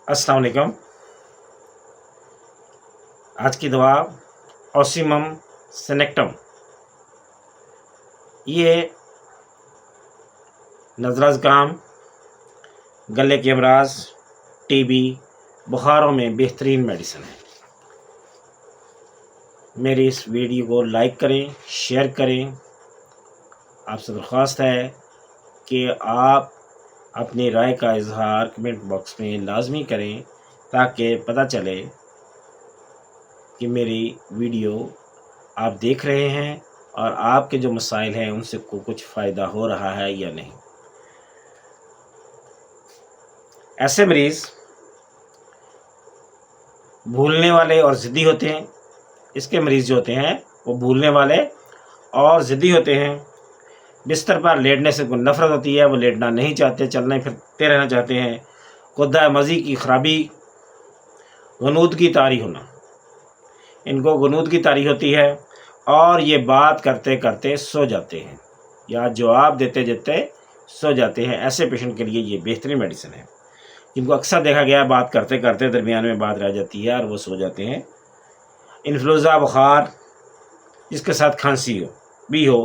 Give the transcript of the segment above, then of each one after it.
अस्सलाम वालेकुम। आज की दवा ऑसिमम सेनेक्टम। ये नज़ला ज़ुकाम, गले के अमराज, टीबी, बुखारों में बेहतरीन मेडिसिन है। मेरी इस वीडियो को लाइक करें, शेयर करें। आपसे दरख्वास्त है कि आप अपनी राय का इजहार कमेंट बॉक्स में लाजमी करें ताकि पता चले कि मेरी वीडियो आप देख रहे हैं और आपके जो मसाइल हैं उनसे कुछ फ़ायदा हो रहा है या नहीं। ऐसे मरीज़ भूलने वाले और ज़िद्दी होते हैं। इसके मरीज़ जो होते हैं वो भूलने वाले और ज़िद्दी होते हैं। बिस्तर पर लेटने से कोई नफ़रत होती है, वो लेटना नहीं चाहते, चलने फिरते रहना चाहते हैं। गुद्दा मज़ी की ख़राबी, गनूद की तारी होना, इनको गनूद की तारी होती है और ये बात करते करते सो जाते हैं या जवाब देते देते सो जाते हैं। ऐसे पेशेंट के लिए ये बेहतरीन मेडिसिन है, जिनको अक्सर देखा गया बात करते करते दरमियान में बात रह जाती है और वो सो जाते हैं। इन्फ्लुएंजा बुखार जिसके साथ खांसी भी हो,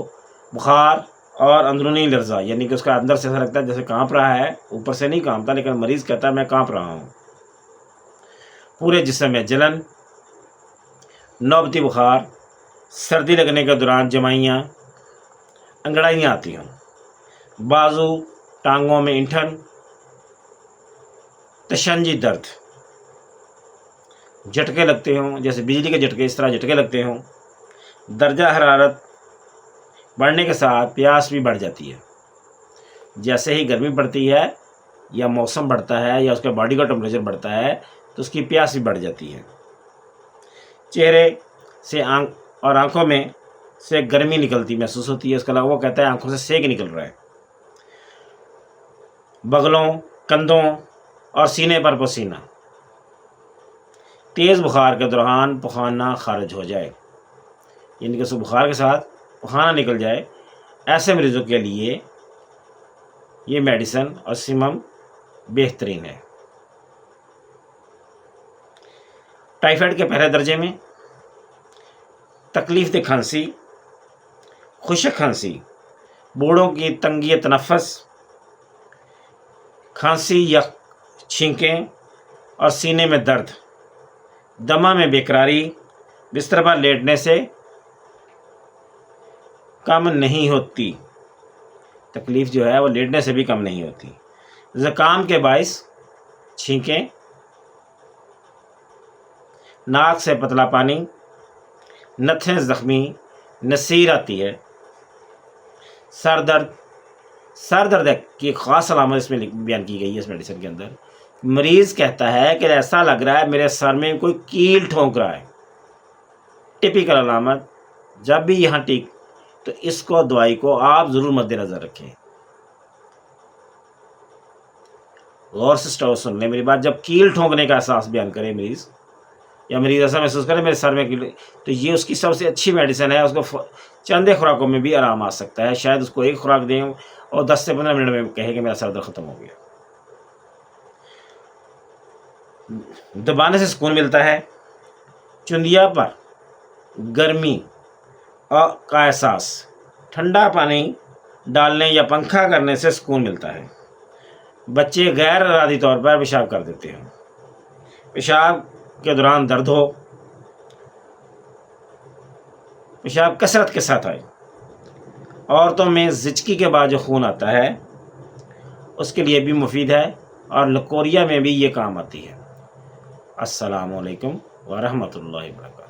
बुखार और अंदरूनी लर्जा, यानी कि उसका अंदर से ऐसा लगता है जैसे कांप रहा है, ऊपर से नहीं कांपता लेकिन मरीज़ कहता है मैं कांप रहा हूँ। पूरे जिस्म में जलन, नौबती बुखार, सर्दी लगने के दौरान जमाइयाँ, अंगड़ाइयाँ आती हों, बाजू टांगों में इंठन, तशंजी दर्द, झटके लगते हों जैसे बिजली के झटके, इस तरह झटके लगते हों। दर्जा हरारत बढ़ने के साथ प्यास भी बढ़ जाती है। जैसे ही गर्मी बढ़ती है या मौसम बढ़ता है या उसके बॉडी का टेम्परेचर बढ़ता है तो उसकी प्यास भी बढ़ जाती है। चेहरे से और आंखों में से गर्मी निकलती महसूस होती है। उसके अलावा वो कहता है आंखों से सेक निकल रहा है। बगलों, कंधों और सीने पर पसीना, तेज़ बुखार के दौरान पखाना खारिज हो जाए, यानी कि उस बुखार के साथ पखाना निकल जाए। ऐसे मरीज़ों के लिए ये मेडिसिन ऑसिमम बेहतरीन है। टाइफाइड के पहले दर्जे में तकलीफ दे खांसी, खुशक खांसी, बूढ़ों की तंगी तनफ़्फ़ुस, खांसी या छींकें और सीने में दर्द, दमा में बेकरारी, बिस्तर पर लेटने से कम नहीं होती। तकलीफ़ जो है वो लेटने से भी कम नहीं होती। ज़ुकाम के बाइस छींकें, नाक से पतला पानी, नथें ज़ख्मी, नसीर आती है। सर दर्द की ख़ास अलामत इसमें बयान की गई है इस मेडिसिन के अंदर। मरीज़ कहता है कि ऐसा लग रहा है मेरे सर में कोई कील ठोंक रहा है। टिपिकल अलामत जब भी यहाँ टिक तो इसको दवाई को आप ज़रूर मद्देनज़र रखें। गौर से सुन लें मेरी बात। जब कील ठोंकने का एहसास बयान करे मरीज़ या मरीज़ ऐसा महसूस करे मेरे सर में कील, तो ये उसकी सबसे अच्छी मेडिसिन है। उसको चंद खुराकों में भी आराम आ सकता है। शायद उसको एक खुराक दें और 10 से 15 मिनट में कहे कि मेरा सर दर्द ख़त्म हो गया। दबाने से सुकून मिलता है। चुंदिया पर गर्मी का एहसास, ठंडा पानी डालने या पंखा करने से सुकून मिलता है। बच्चे गैर इरादी तौर पर पेशाब कर देते हैं। पेशाब के दौरान दर्द हो, पेशाब कसरत के साथ आए, औरतों में ज़िचकी के बाद जो खून आता है उसके लिए भी मुफीद है और लकोरिया में भी ये काम आती है। अस्सलामु अलैकुम व रहमतुल्लाहि व बरकातहू।